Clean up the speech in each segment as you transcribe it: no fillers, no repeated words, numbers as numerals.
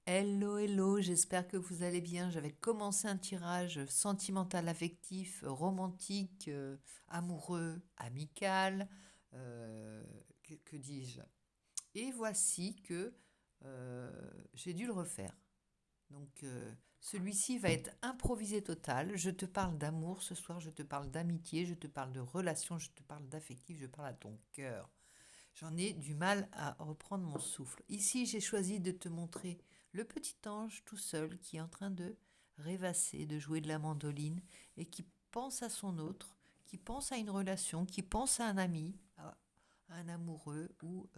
Hello, hello, j'espère que vous allez bien. J'avais commencé un tirage sentimental, affectif, romantique, amoureux, amical, que dis-je? Et voici que j'ai dû le refaire. Donc celui-ci va être improvisé total. Je te parle d'amour ce soir, je te parle d'amitié, je te parle de relation, je te parle d'affectif, je parle à ton cœur. J'en ai du mal à reprendre mon souffle. Ici, j'ai choisi de te montrer le petit ange tout seul qui est en train de rêvasser, de jouer de la mandoline et qui pense à son autre, qui pense à une relation, qui pense à un ami, à un amoureux ou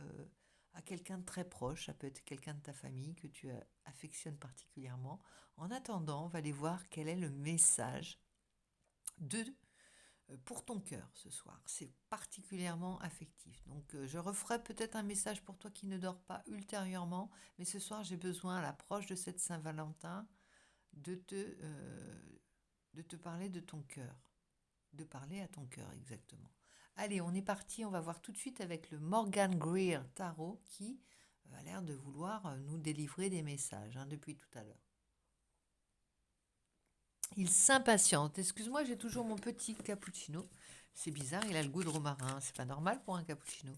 à quelqu'un de très proche. Ça peut être quelqu'un de ta famille que tu affectionnes particulièrement. En attendant, on va aller voir quel est le message de pour ton cœur ce soir. C'est particulièrement affectif. Donc je referai peut-être un message pour toi qui ne dors pas ultérieurement, mais ce soir j'ai besoin à l'approche de cette Saint-Valentin de de te parler de ton cœur, de parler à ton cœur exactement. Allez, on est parti, on va voir tout de suite avec le Morgan Greer Tarot qui a l'air de vouloir nous délivrer des messages depuis tout à l'heure. Il s'impatiente. Excuse-moi, j'ai toujours mon petit cappuccino. C'est bizarre, il a le goût de romarin. C'est pas normal pour un cappuccino.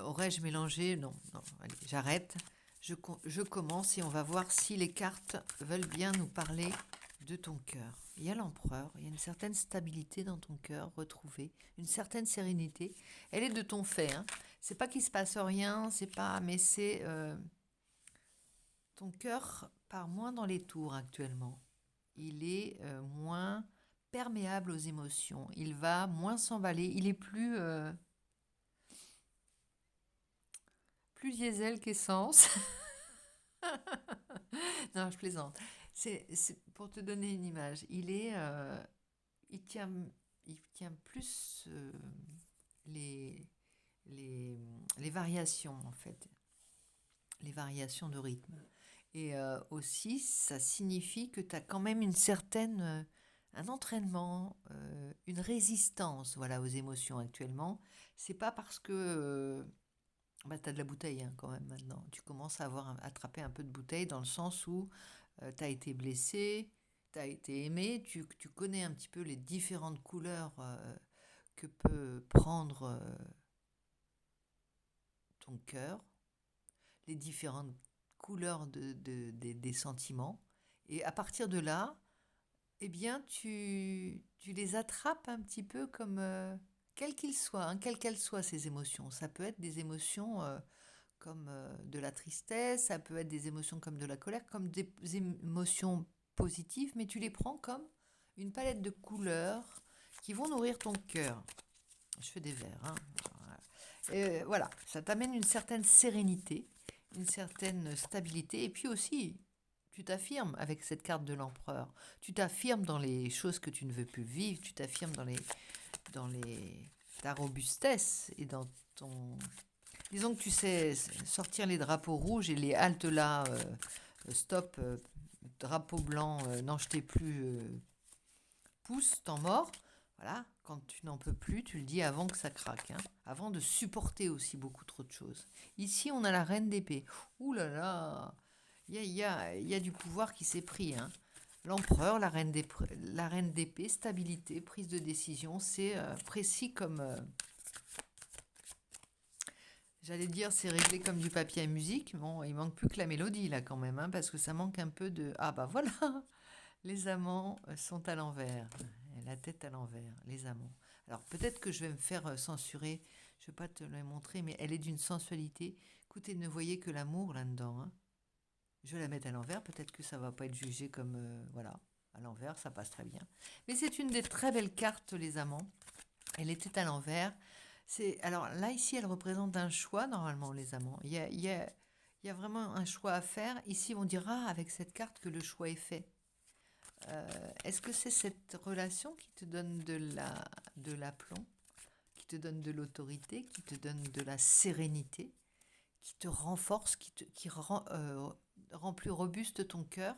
Aurais-je mélangé? Non, non, allez, j'arrête. Je commence et on va voir si les cartes veulent bien nous parler de ton cœur. Il y a l'empereur, il y a une certaine stabilité dans ton cœur retrouvée, une certaine sérénité. Elle est de ton fait. C'est pas qu'il se passe rien, c'est pas, mais c'est ton cœur part moins dans les tours actuellement. Il est moins perméable aux émotions. Il va moins s'emballer. Il est plus diesel qu'essence. Non, je plaisante. C'est pour te donner une image. Il tient, il tient plus les, les, les variations en fait, les variations de rythme. Et aussi, ça signifie que tu as quand même une certaine, un entraînement, une résistance, voilà, aux émotions actuellement. C'est pas parce que bah, tu as de la bouteille quand même maintenant. Tu commences à avoir attrapé un peu de bouteille dans le sens où tu as été blessé, tu as été aimé, tu connais un petit peu les différentes couleurs que peut prendre ton cœur, les différentes couleurs des sentiments. Et à partir de là, eh bien, tu les attrapes un petit peu comme, quels qu'ils soient, quelles qu'elles soient ces émotions. Ça peut être des émotions comme de la tristesse, ça peut être des émotions comme de la colère, comme des émotions positives, mais tu les prends comme une palette de couleurs qui vont nourrir ton cœur. Je fais des vers. Voilà, ça t'amène une certaine sérénité, une certaine stabilité, et puis aussi, tu t'affirmes avec cette carte de l'empereur. Tu t'affirmes dans les choses que tu ne veux plus vivre, tu t'affirmes dans ta robustesse et dans ton... Disons que tu sais sortir les drapeaux rouges et les haltes là, stop, drapeau blanc, non je t'ai plus, pousse, temps mort. Voilà, quand tu n'en peux plus, tu le dis avant que ça craque, avant de supporter aussi beaucoup trop de choses. Ici, on a la reine d'épée. Ouh là là, il y a du pouvoir qui s'est pris. L'empereur, la reine d'épée, stabilité, prise de décision, c'est précis comme... j'allais dire, c'est réglé comme du papier à musique. Bon, il manque plus que la mélodie là quand même, parce que ça manque un peu de... Ah bah voilà, les amants sont à l'envers. La tête à l'envers, les amants. Alors peut-être que je vais me faire censurer, je ne vais pas te la montrer, mais elle est d'une sensualité. Écoutez, ne voyez que l'amour là-dedans. Je vais la mettre à l'envers, peut-être que ça ne va pas être jugé comme... voilà, à l'envers, ça passe très bien. Mais c'est une des très belles cartes, les amants. Elle était à l'envers. Alors là, ici, elle représente un choix, normalement, les amants. Il y a vraiment un choix à faire. Ici, on dira avec cette carte que le choix est fait. Est-ce que c'est cette relation qui te donne de l'aplomb, qui te donne de l'autorité, qui te donne de la sérénité, qui te renforce, qui rend plus robuste ton cœur?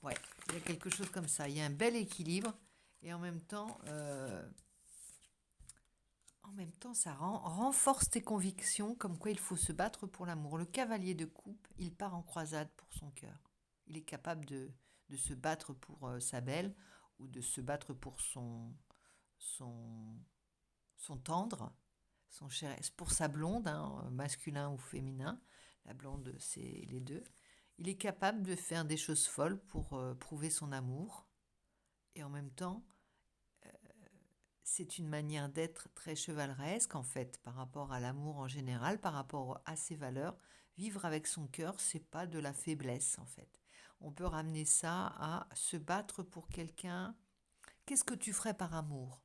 Ouais, il y a quelque chose comme ça. Il y a un bel équilibre et en même temps, En même temps, ça renforce tes convictions comme quoi il faut se battre pour l'amour. Le cavalier de coupe, il part en croisade pour son cœur. Il est capable de se battre pour sa belle ou de se battre pour son, son tendre, pour sa blonde, hein, masculin ou féminin. La blonde, c'est les deux. Il est capable de faire des choses folles pour prouver son amour. Et en même temps, c'est une manière d'être très chevaleresque, en fait, par rapport à l'amour en général, par rapport à ses valeurs. Vivre avec son cœur, c'est pas de la faiblesse, en fait. On peut ramener ça à se battre pour quelqu'un. Qu'est-ce que tu ferais par amour?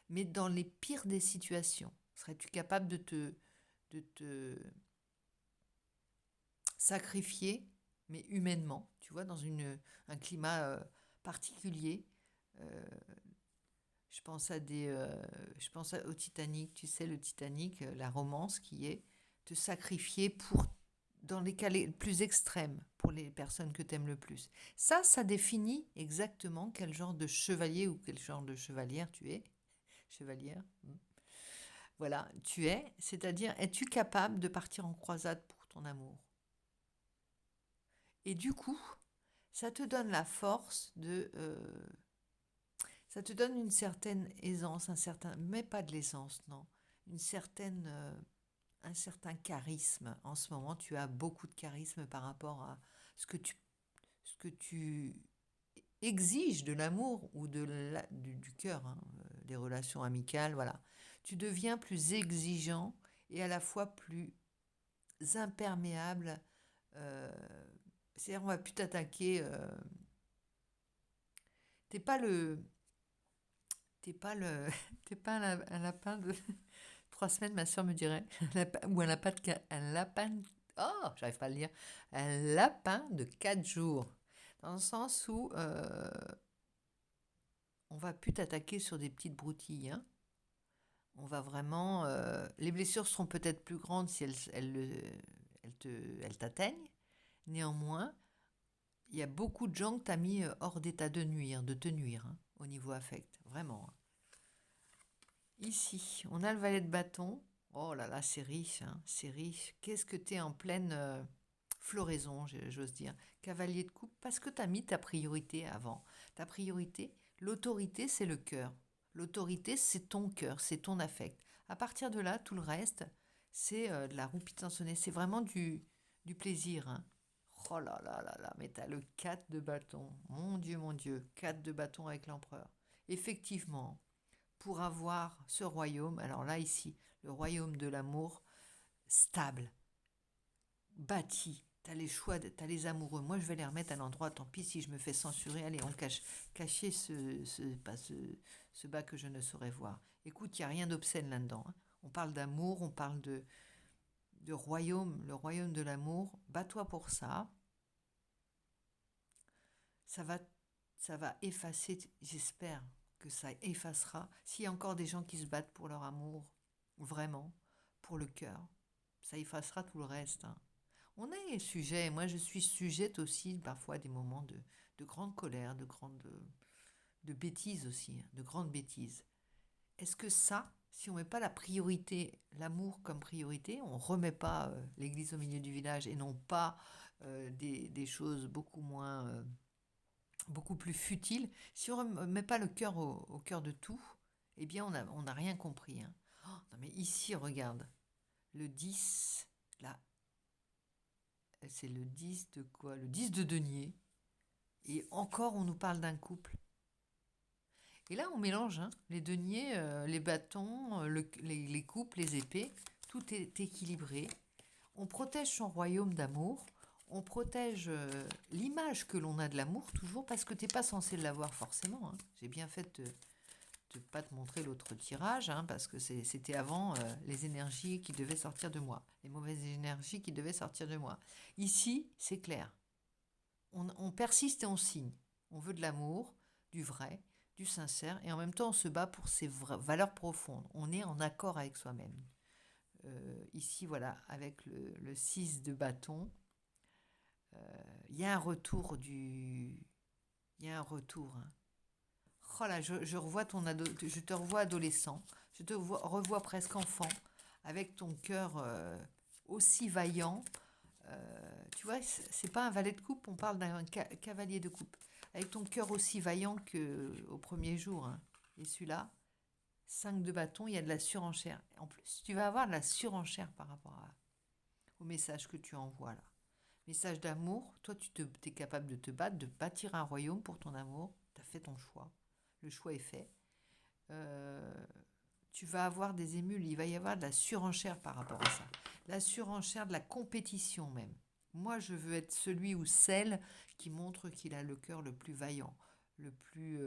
Mais dans les pires des situations, serais-tu capable de te sacrifier, mais humainement, tu vois, dans un climat particulier? euh, je pense au Titanic, tu sais, le Titanic, la romance qui est te sacrifier pour, dans les cas les plus extrêmes, pour les personnes que tu aimes le plus. Ça définit exactement quel genre de chevalier ou quel genre de chevalière tu es. Chevalière. Voilà, tu es, c'est-à-dire, es-tu capable de partir en croisade pour ton amour? Et du coup, ça te donne la force ça te donne une certaine aisance, mais pas de l'aisance, non, un certain charisme. En ce moment, tu as beaucoup de charisme par rapport à ce que ce que tu exiges de l'amour ou du cœur, hein, des relations amicales, voilà. Tu deviens plus exigeant et à la fois plus imperméable. euh, C'est-à-dire, on va plus t'attaquer. T'es pas le, t'es pas le, t'es pas un lapin de 3 semaines, ma soeur me dirait, ou un lapin, oh, j'arrive pas à le dire, un lapin de 4 jours, dans le sens où on va plus t'attaquer sur des petites broutilles, hein. On va vraiment, les blessures seront peut-être plus grandes si elles t'atteignent. Néanmoins, il y a beaucoup de gens que tu as mis hors d'état de te nuire, hein, au niveau affect, vraiment, hein. Ici, on a le valet de bâton. Oh là là, c'est riche, hein, c'est riche. Qu'est-ce que tu es en pleine floraison, j'ose dire. Cavalier de coupe, parce que tu as mis ta priorité avant. Ta priorité, l'autorité, c'est le cœur. L'autorité, c'est ton cœur, c'est ton affect. À partir de là, tout le reste, c'est de la roue pitançonnée. C'est vraiment du plaisir, hein. Oh là là là là, mais t'as le 4 de bâton. Mon Dieu, 4 de bâton avec l'empereur. Effectivement, pour avoir ce royaume, alors là, ici, le royaume de l'amour, stable, bâti. T'as les choix, t'as les amoureux. Moi, je vais les remettre à l'endroit. Tant pis si je me fais censurer. Allez, on cacher ce bas que je ne saurais voir. Écoute, il n'y a rien d'obscène là-dedans, hein. On parle d'amour, on parle de royaume, le royaume de l'amour. Bats-toi pour ça. Ça va, ça va effacer, j'espère que ça effacera. S'il y a encore des gens qui se battent pour leur amour, vraiment, pour le cœur, ça effacera tout le reste, hein. On est sujet, moi je suis sujette aussi parfois à des moments de grande colère, de bêtises aussi, hein, de grandes bêtises. Est-ce que ça, si on ne met pas la priorité, l'amour comme priorité, on ne remet pas l'église au milieu du village et non pas des choses beaucoup plus futiles, si on ne met pas le cœur au cœur de tout, eh bien on n'a rien compris, hein. Oh, non mais ici, regarde, le 10, là, c'est le 10 de quoi? Le 10 de denier. Et encore, on nous parle d'un couple. Et là, on mélange, hein, les deniers, les bâtons, les coupes, les épées. Tout est équilibré. On protège son royaume d'amour. On protège l'image que l'on a de l'amour, toujours, parce que tu n'es pas censé l'avoir forcément, hein. J'ai bien fait de pas te montrer l'autre tirage, hein, parce que c'était avant les énergies qui devaient sortir de moi, les mauvaises énergies qui devaient sortir de moi. Ici, c'est clair. On persiste et on signe. On veut de l'amour, du vrai, du sincère, et en même temps, on se bat pour ses valeurs profondes. On est en accord avec soi-même. Ici, voilà, avec le 6 de bâton, il y a un retour Il y a un retour, hein. Oh là, je te revois adolescent. Je te revois presque enfant, avec ton cœur aussi vaillant. Tu vois, c'est pas un valet de coupe, on parle d'un cavalier de coupe. Avec ton cœur aussi vaillant qu'au premier jour, hein. Et celui-là, 5 de bâton, il y a de la surenchère. En plus, tu vas avoir de la surenchère par rapport au message que tu envoies là. Message d'amour, toi tu es capable de te battre, de bâtir un royaume pour ton amour. Tu as fait ton choix. Le choix est fait. Euh, Tu vas avoir des émules, il va y avoir de la surenchère par rapport à ça. La surenchère de la compétition même. Moi, je veux être celui ou celle qui montre qu'il a le cœur le plus vaillant, le plus...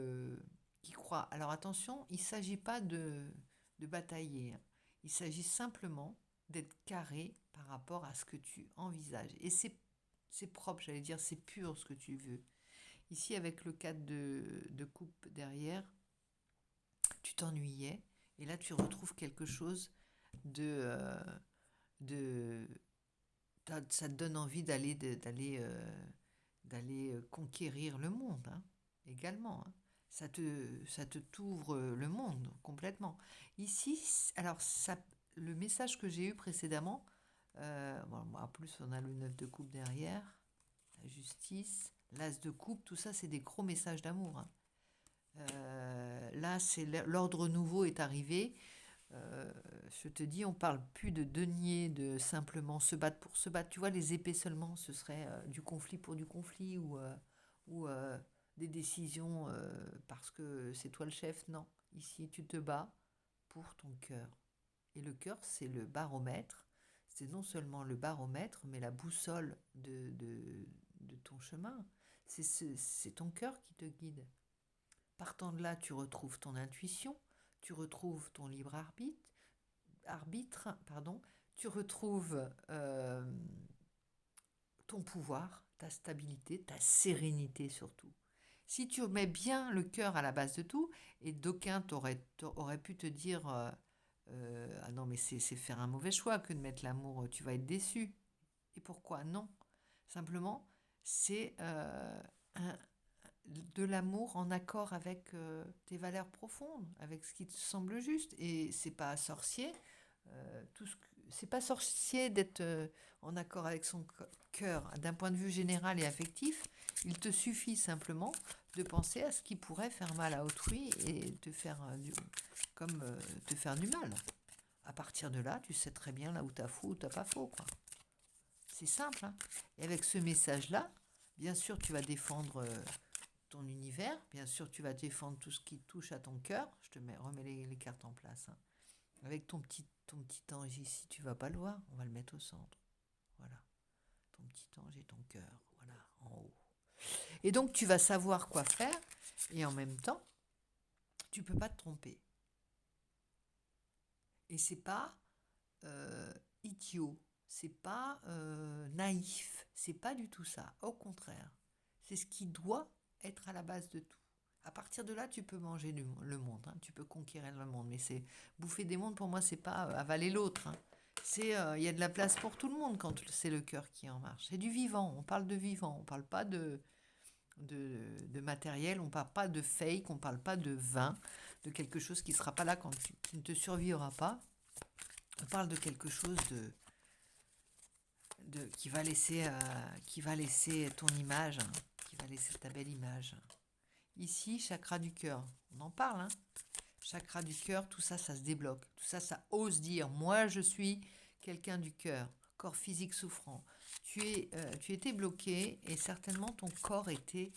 qui croit. Alors attention, il ne s'agit pas de batailler, hein. Il s'agit simplement d'être carré par rapport à ce que tu envisages. Et c'est propre, j'allais dire, c'est pur ce que tu veux. Ici, avec le cadre de coupe derrière, tu t'ennuyais. Et là, tu retrouves quelque chose de ça te donne envie d'aller conquérir le monde, hein, également, hein. Ça te t'ouvre le monde complètement. Ici, alors ça, le message que j'ai eu précédemment, bon, en plus on a le 9 de coupe derrière, la justice, l'as de coupe, tout ça c'est des gros messages d'amour, hein. Là, c'est l'ordre nouveau est arrivé. Je te dis, on parle plus de denier, de simplement se battre pour se battre. Tu vois, les épées seulement, ce serait du conflit pour du conflit ou des décisions parce que c'est toi le chef. Non, ici, tu te bats pour ton cœur. Et le cœur, c'est le baromètre. C'est non seulement le baromètre, mais la boussole de ton chemin. C'est ton cœur qui te guide. Partant de là, tu retrouves ton intuition, tu retrouves ton libre arbitre, tu retrouves ton pouvoir, ta stabilité, ta sérénité surtout. Si tu mets bien le cœur à la base de tout, et d'aucuns auraient pu te dire ah non, mais c'est faire un mauvais choix que de mettre l'amour, tu vas être déçu. Et pourquoi? Non. Simplement, c'est de l'amour en accord avec tes valeurs profondes, avec ce qui te semble juste. Et c'est pas sorcier, c'est pas sorcier d'être en accord avec son cœur d'un point de vue général et affectif. Il te suffit simplement de penser à ce qui pourrait faire mal à autrui et te faire te faire du mal. À partir de là, tu sais très bien là où t'as faux ou t'as pas faux, quoi. C'est simple, hein. Et avec ce message-là, bien sûr, tu vas défendre ton univers. Bien sûr, tu vas défendre tout ce qui touche à ton cœur. Remets les cartes en place, hein. Avec ton petit ange ici, tu vas pas le voir. On va le mettre au centre. Voilà. Ton petit ange et ton cœur. Voilà, en haut. Et donc, tu vas savoir quoi faire. Et en même temps, tu peux pas te tromper. Et c'est pas idiot. C'est pas naïf. C'est pas du tout ça. Au contraire. C'est ce qui doit être à la base de tout. À partir de là, tu peux manger le monde, hein. Tu peux conquérir le monde. Mais c'est bouffer des mondes, pour moi, c'est pas avaler l'autre, hein. C'est il y a de la place pour tout le monde quand c'est le cœur qui est en marche. C'est du vivant. On parle de vivant. On parle pas de matériel. On parle pas de fake. On parle pas de vin, de quelque chose qui sera pas là qui ne te survivra pas. On parle de quelque chose qui va laisser ton image, hein, qui va laisser ta belle image. Ici, chakra du cœur, on en parle, hein. Chakra du cœur, tout ça, ça se débloque. Tout ça, ça ose dire, moi, je suis quelqu'un du cœur, corps physique souffrant. Tu étais bloqué et certainement ton corps était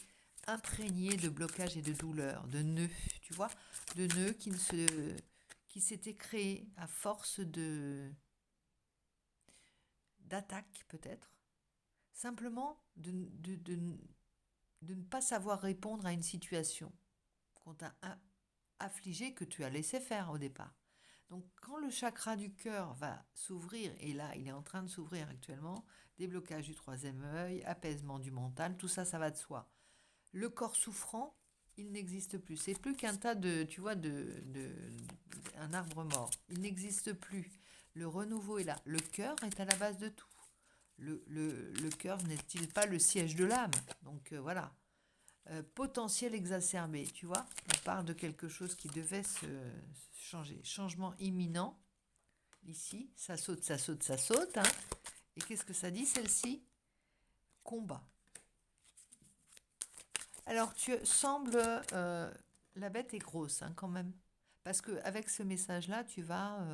imprégné de blocages et de douleurs, de nœuds, tu vois, de nœuds qui s'étaient créés à force d'attaques peut-être, simplement de ne pas savoir répondre à une situation qu'on t'a affligé, que tu as laissé faire au départ. Donc quand le chakra du cœur va s'ouvrir, et là il est en train de s'ouvrir actuellement, déblocage du troisième œil, apaisement du mental, tout ça, ça va de soi. Le corps souffrant, il n'existe plus. C'est plus qu'un tas tu vois, un arbre mort. Il n'existe plus. Le renouveau est là. Le cœur est à la base de tout. Le cœur n'est-il pas le siège de l'âme? Donc voilà. potentiel exacerbé, tu vois. On parle de quelque chose qui devait se changer. Changement imminent. Ici, ça saute, ça saute, ça saute. Hein. Et qu'est-ce que ça dit, celle-ci? Combat. Alors, tu sembles... la bête est grosse, hein, quand même. Parce qu'avec ce message-là, tu vas,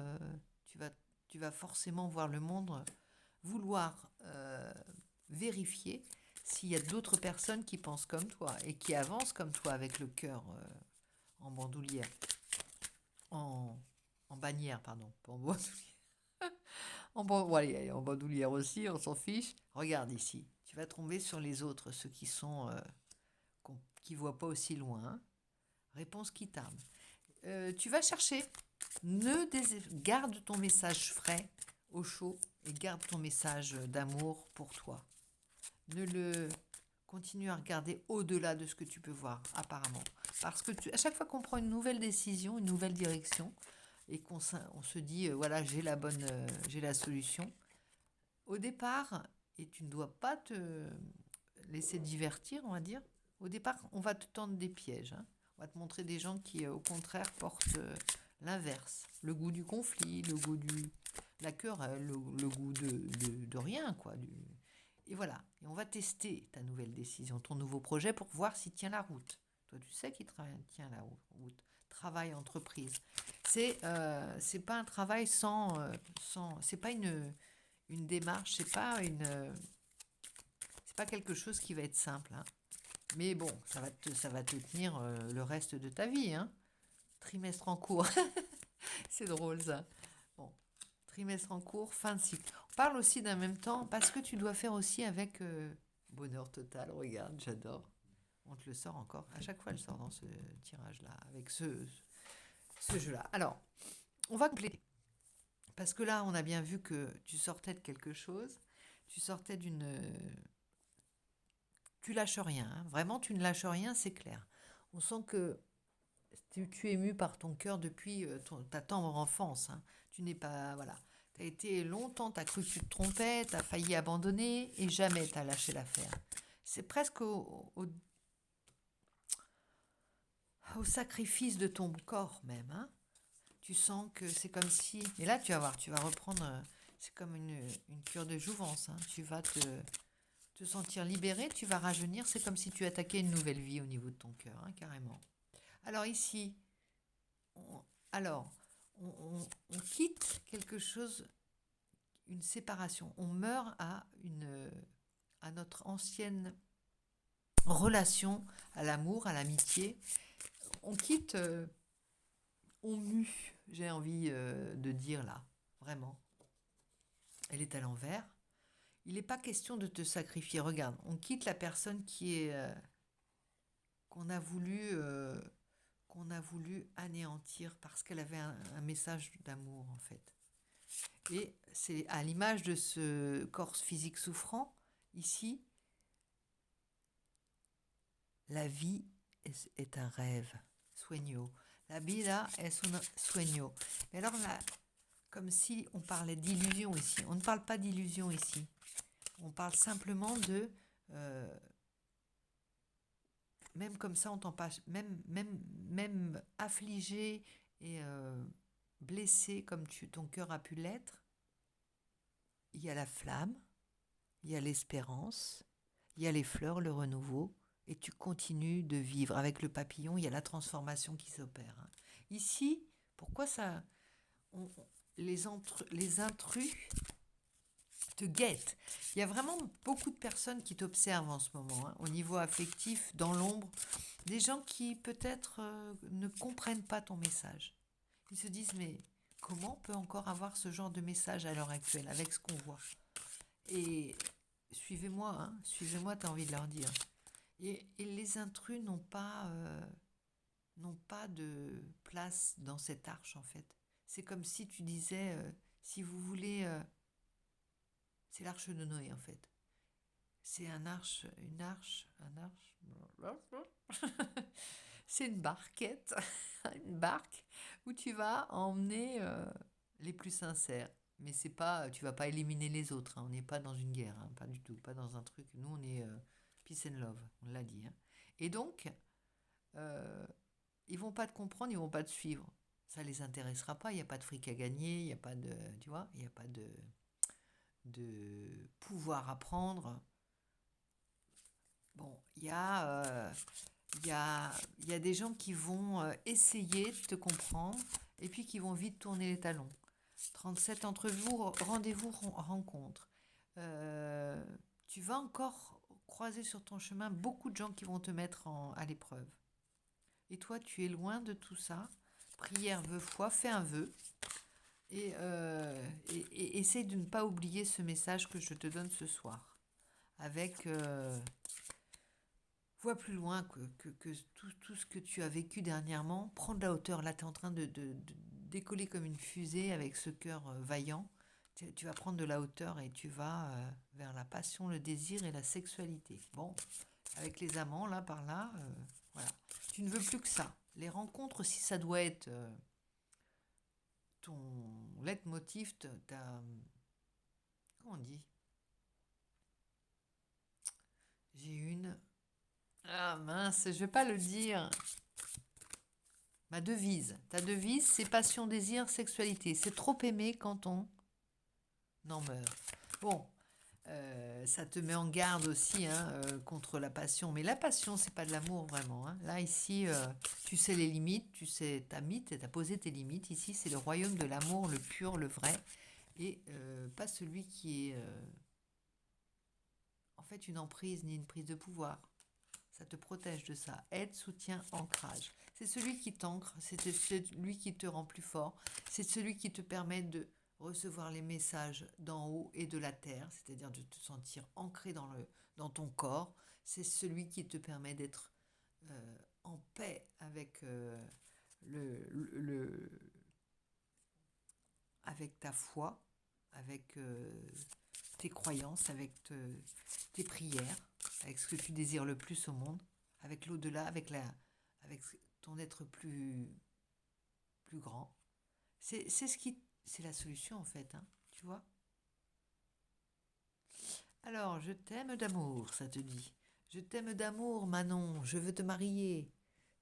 tu vas forcément voir le monde vouloir vérifier s'il y a d'autres personnes qui pensent comme toi et qui avancent comme toi avec le cœur en bandoulière. En, en bannière, pardon. Pas en bandoulière. En bandoulière aussi, on s'en fiche. Regarde ici. Tu vas tomber sur les autres, ceux qui sont... qui voient pas aussi loin. Hein. Réponse qui tarde. Tu vas chercher. Garde ton message frais, au chaud, et garde ton message d'amour pour toi. Ne le continue à regarder au-delà de ce que tu peux voir, apparemment. Parce que à chaque fois qu'on prend une nouvelle décision, une nouvelle direction, et qu'on se dit, voilà, j'ai la solution, au départ, et tu ne dois pas te laisser divertir, on va dire, au départ, on va te tendre des pièges. Hein. On va te montrer des gens qui, au contraire, portent l'inverse. Le goût du conflit, le goût du... la querelle, le goût de rien, quoi. Et voilà. Et on va tester ta nouvelle décision, ton nouveau projet pour voir s'il tient la route. Toi, tu sais qu'il tient la route. Travail, entreprise. C'est pas un travail sans c'est pas une démarche, c'est pas quelque chose qui va être simple. Hein. Mais bon, ça va te tenir le reste de ta vie. Hein. Trimestre en cours. C'est drôle ça. Bon, trimestre en cours, fin de cycle. On parle aussi d'un même temps parce que tu dois faire aussi avec bonheur total. Regarde, j'adore. On te le sort encore. À chaque fois, elle sort dans ce tirage-là, avec ce jeu-là. Alors, on va compléter. Parce que là, on a bien vu que tu sortais de quelque chose. Tu sortais d'une... Tu lâches rien. Hein. Vraiment, tu ne lâches rien, c'est clair. On sent que tu es ému par ton cœur depuis ta tendre enfance. Hein. Tu n'es pas... Voilà. Tu as été longtemps, tu as cru que tu te trompais, tu as failli abandonner et jamais tu as lâché l'affaire. C'est presque au sacrifice de ton corps même. Hein. Tu sens que c'est comme si... Et là, tu vas voir, tu vas reprendre... c'est comme une cure de jouvence. Hein. Tu vas te sentir libéré, tu vas rajeunir. C'est comme si tu attaquais une nouvelle vie au niveau de ton cœur, hein, carrément. Alors ici, on, alors, on quitte quelque chose, une séparation. On meurt à notre ancienne relation, à l'amour, à l'amitié. On quitte, on mue, j'ai envie de dire là, vraiment. Elle est à l'envers. Il n'est pas question de te sacrifier. Regarde, on quitte la personne qu'on a voulu anéantir parce qu'elle avait un message d'amour en fait. Et c'est à l'image de ce corps physique souffrant, ici, la vie est un rêve, sueño. La vida es un sueño. Mais alors là, comme si on parlait d'illusion ici. On ne parle pas d'illusion ici. On parle simplement de... même comme ça, on t'en passe, même affligé et blessé comme ton cœur a pu l'être, il y a la flamme, il y a l'espérance, il y a les fleurs, le renouveau, et tu continues de vivre. Avec le papillon, il y a la transformation qui s'opère. Hein. Ici, pourquoi ça... les intrus te guettent. Il y a vraiment beaucoup de personnes qui t'observent en ce moment, hein, au niveau affectif, dans l'ombre. Des gens qui peut-être ne comprennent pas ton message. Ils se disent, mais comment on peut encore avoir ce genre de message à l'heure actuelle, avec ce qu'on voit? Et suivez-moi, hein, suivez-moi, tu as envie de leur dire. Et les intrus n'ont pas de place dans cette arche, en fait. C'est comme si tu disais, si vous voulez... c'est l'arche de Noé, en fait. C'est un arche. C'est une barquette, une barque où tu vas emmener les plus sincères. Mais c'est pas, tu vas pas éliminer les autres. Hein. On n'est pas dans une guerre, hein, pas du tout, pas dans un truc. Nous, on est peace and love, on l'a dit. Hein. Et donc, euh, ils vont pas te comprendre, ils vont pas te suivre. Ça les intéressera pas, il n'y a pas de fric à gagner, il n'y a pas de, tu vois, il n'y a pas de pouvoir à prendre. Bon, il y a des gens qui vont essayer de te comprendre et puis qui vont vite tourner les talons. 37 entre vous, rendez-vous, rencontre. Euh, Tu vas encore croiser sur ton chemin beaucoup de gens qui vont te mettre à l'épreuve. Et toi, tu es loin de tout ça. Prière, vœu, foi, fais un vœu. Et essaye de ne pas oublier ce message que je te donne ce soir. Avec vois plus loin que tout ce que tu as vécu dernièrement. Prends de la hauteur. Là, tu es en train de décoller comme une fusée avec ce cœur vaillant. Tu vas prendre de la hauteur et tu vas vers la passion, le désir et la sexualité. Bon, avec les amants, là, par là, voilà. Tu ne veux plus que ça. Les rencontres, si ça doit être ton leitmotiv, comment on dit? J'ai une... Ah mince, je vais pas le dire. Ma devise. Ta devise, c'est passion, désir, sexualité. C'est trop aimé quand on en meurt. Bon, ça te met en garde aussi hein, contre la passion. Mais la passion, c'est pas de l'amour vraiment. Hein. Là, ici, tu sais les limites, tu sais ta mythe, tu as posé tes limites. Ici, c'est le royaume de l'amour, le pur, le vrai. Et pas celui qui est en fait une emprise ni une prise de pouvoir. Ça te protège de ça. Aide, soutien, ancrage. C'est celui qui t'ancre, c'est celui qui te rend plus fort, c'est celui qui te permet de recevoir les messages d'en haut et de la terre, c'est-à-dire de te sentir ancré dans ton corps. C'est celui qui te permet d'être en paix avec, le, avec ta foi, avec tes croyances, avec tes prières, avec ce que tu désires le plus au monde, avec l'au-delà, avec ton être plus grand. C'est la solution en fait, hein, tu vois. Alors, je t'aime d'amour, ça te dit. Je t'aime d'amour, Manon, je veux te marier.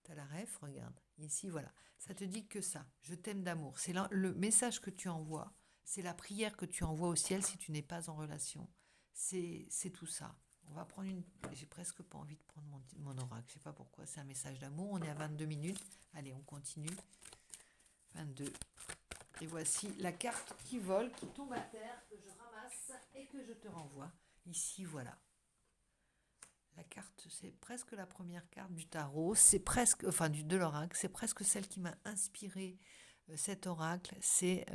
T'as la ref, regarde. Ici, voilà. Ça te dit que ça. Je t'aime d'amour. C'est le message que tu envoies. C'est la prière que tu envoies au ciel si tu n'es pas en relation. C'est tout ça. On va prendre une... J'ai presque pas envie de prendre mon oracle. Je sais pas pourquoi. C'est un message d'amour. On est à 22 minutes. Allez, on continue. 22. Et voici la carte qui vole, qui tombe à terre, que je ramasse et que je te renvoie. Ici, voilà. La carte, c'est presque la première carte du tarot, c'est presque, enfin de l'oracle, c'est presque celle qui m'a inspiré cet oracle. C'est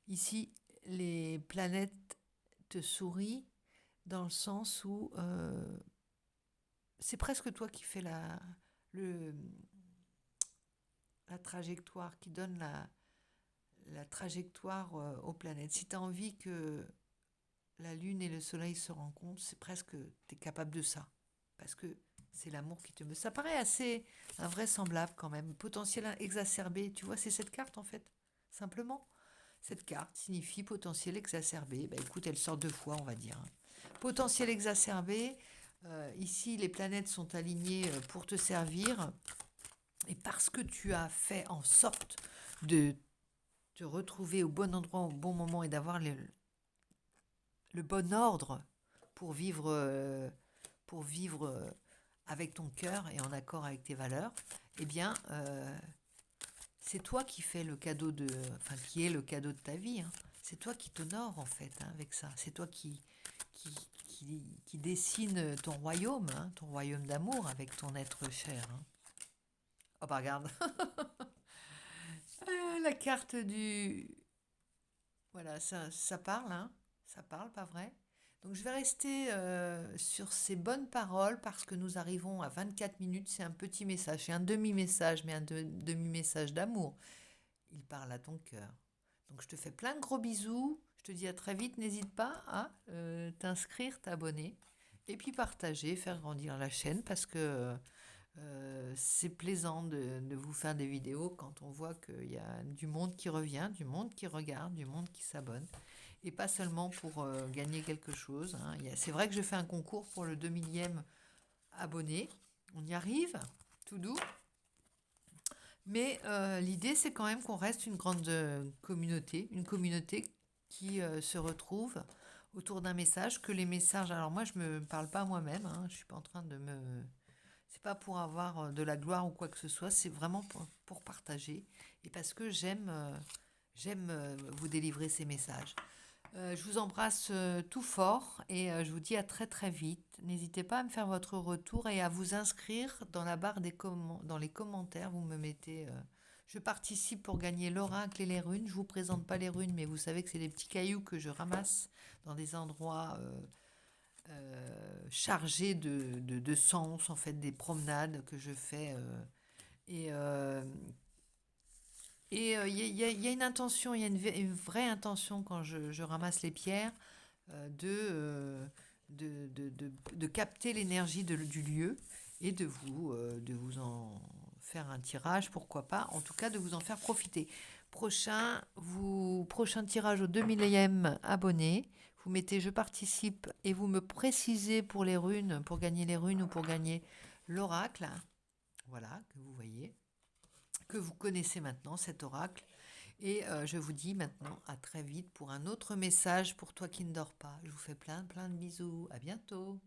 ici, les planètes te sourient dans le sens où c'est presque toi qui fais le, la trajectoire, qui donne la trajectoire aux planètes. Si tu as envie que la lune et le soleil se rencontrent, c'est presque, tu es capable de ça. Parce que c'est l'amour qui te meut. Ça paraît assez invraisemblable quand même. Potentiel exacerbé, tu vois, c'est cette carte en fait. Simplement, cette carte signifie potentiel exacerbé. Ben, écoute, elle sort deux fois, on va dire. Potentiel exacerbé, ici les planètes sont alignées pour te servir. Et parce que tu as fait en sorte de te retrouver au bon endroit au bon moment et d'avoir le bon ordre pour vivre avec ton cœur et en accord avec tes valeurs, eh bien, c'est toi qui fais le cadeau enfin, qui est le cadeau de ta vie. Hein. C'est toi qui t'honore en fait hein, avec ça. C'est toi qui dessine ton royaume d'amour avec ton être cher. Hein. Oh bah regarde, la carte du... Voilà, ça parle, hein. Ça parle, pas vrai? Donc je vais rester sur ces bonnes paroles parce que nous arrivons à 24 minutes. C'est un petit message, c'est un demi-message, mais un demi-message d'amour. Il parle à ton cœur. Donc je te fais plein de gros bisous. Je te dis à très vite. N'hésite pas à t'inscrire, t'abonner et puis partager, faire grandir la chaîne parce que c'est plaisant de vous faire des vidéos quand on voit qu'il y a du monde qui revient, du monde qui regarde, du monde qui s'abonne. Et pas seulement pour gagner quelque chose. Hein. C'est vrai que je fais un concours pour le 2 millième abonnés. On y arrive, tout doux. Mais l'idée, c'est quand même qu'on reste une grande communauté, une communauté qui se retrouve autour d'un message, que les messages... Alors moi, je me parle pas à moi-même, hein, je suis pas en train de me... C'est pas pour avoir de la gloire ou quoi que ce soit, c'est vraiment pour partager et parce que j'aime vous délivrer ces messages. Je vous embrasse tout fort et je vous dis à très très vite. N'hésitez pas à me faire votre retour et à vous inscrire dans la barre dans les commentaires. Vous me mettez je participe pour gagner l'oracle et les runes. Je vous présente pas les runes, mais vous savez que c'est des petits cailloux que je ramasse dans des endroits chargés de sens, en fait, des promenades que je fais. Et il y a une intention, il y a une vraie intention quand je ramasse les pierres de capter l'énergie du lieu et de vous en faire un tirage, pourquoi pas, en tout cas de vous en faire profiter. Prochain tirage au 2000e abonné, vous mettez je participe et vous me précisez pour les runes, pour gagner les runes ou pour gagner l'oracle, voilà, que vous voyez, que vous connaissez maintenant cet oracle. Et je vous dis maintenant à très vite pour un autre message pour toi qui ne dors pas. Je vous fais plein de bisous. À bientôt.